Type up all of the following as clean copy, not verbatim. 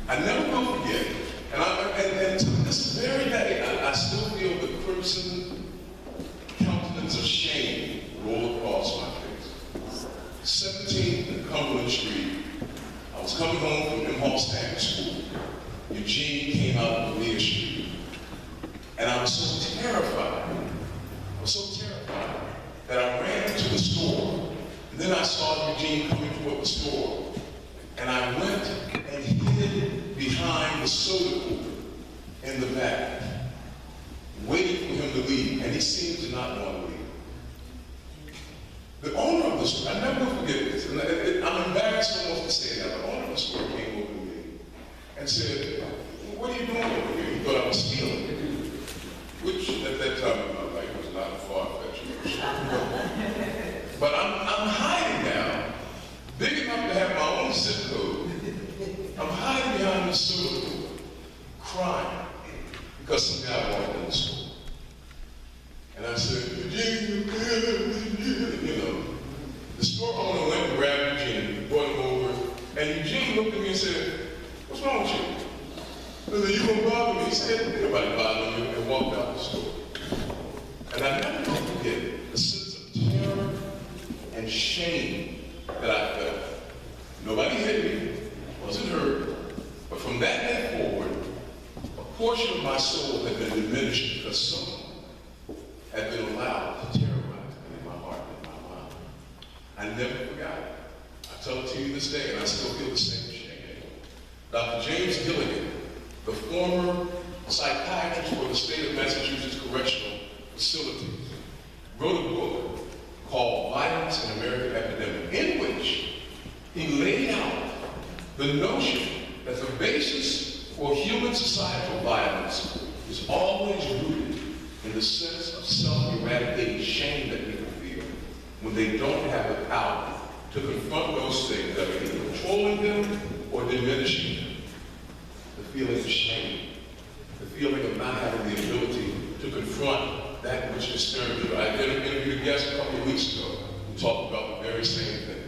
I never will forget. And to this very day, I still feel the crimson countenance of shame roll across my face. 17th and Cumberland Street. I was coming home from Imhoff School. Eugene came out of Lanier Street. And I was so terrified. I was so terrified that I ran to the store. And then I saw Eugene coming toward the store. And I went and hid behind the soda cooler in the back, waiting for him to leave. And he seemed to not want to leave. The owner of the store, I never will forget this, and I'm embarrassed almost to say that, the owner of the store came over to me and said, "What are you doing over here?" He thought I was stealing, which at that time in my life was not a far-fetched notion. But I'm hiding now, big enough to have my own zip code. I'm hiding behind the soda cooler, crying, because some guy walked in the store. And I said, "Eugene, you know." The store owner went and grabbed Eugene, brought him over, and Eugene looked at me and said, "What's wrong with you?" I said, "You gonna bother me?" He said, "Ain't nobody bothering you," and walked out the store. And I never will forget the sense of terror and shame that I felt. Nobody hit me, wasn't hurt, but from that day forward, a portion of my soul had been diminished because someone had been allowed to terrorize me in my heart and my mind. I never forgot it. I tell it to you this day, and I still feel the same shame. Dr. James Gilligan, the former psychiatrist for the state of Massachusetts Correctional Facilities, wrote a book called Violence in American Epidemic, in which he laid out the notion that the basis for human societal violence is always rooted in the sense of self-eradicating shame that people feel when they don't have the power to confront those things that are either controlling them or diminishing them. The feeling of shame, the feeling of not having the ability to confront that which disturbs you. I interviewed a guest a couple of weeks ago who talked about the very same thing.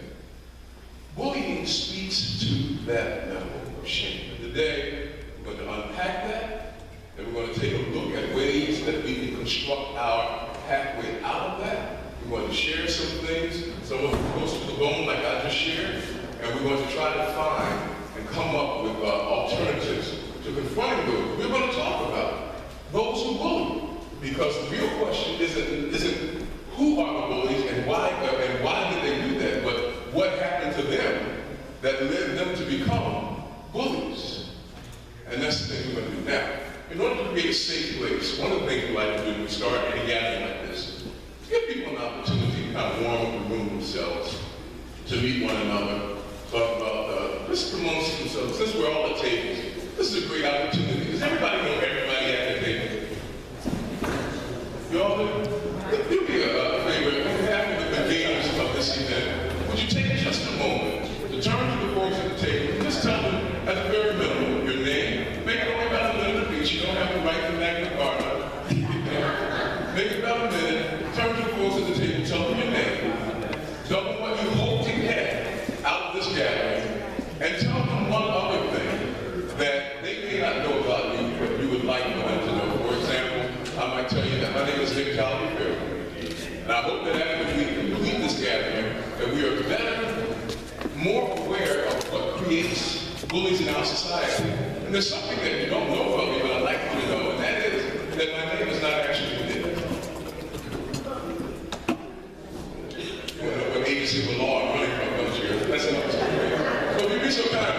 Bullying speaks to that level of shame. And today, we're going to unpack that, and we're going to take a look at ways that we can construct our pathway out of that. We're going to share some things, some of them close to the bone like I just shared, and we're going to try to find and come up with alternatives to confronting those. We're going to talk about those who bully, because the real question isn't who are the bullies and why did they do that, but what happened to them that led them to become bullies. And that's the thing we're going to do now. In order to create a safe place, one of the things we like to do when we start any gathering like this is give people an opportunity to kind of warm up the room themselves, to meet one another, talk about just amongst themselves. Since we're all at tables, this is a great opportunity. Does everybody know everybody at the table? You all do? Do me a favor. On behalf of the beginners of this event, would you take just a moment to turn to the folks at the table and just tell them, at the very minimum, your name. Make it only about a minute apiece. You don't have to write the Magna Carta. Make it about a minute. Turn to the folks at the table. Tell them your name. Tell them what you hope to get out of this gathering. And tell them one other thing that they may not know about you, but you would like for them to know. For example, I might tell you that my name is Taliferro. And I hope that after we complete this gathering, that we are better, more aware of what creates bullies in our society. And there's something that you don't know about me, but I'd like you to know, and that is that my name is not actually Nick. What agency of the law I'm running from comes here. That's another story. So if you'd be so kind,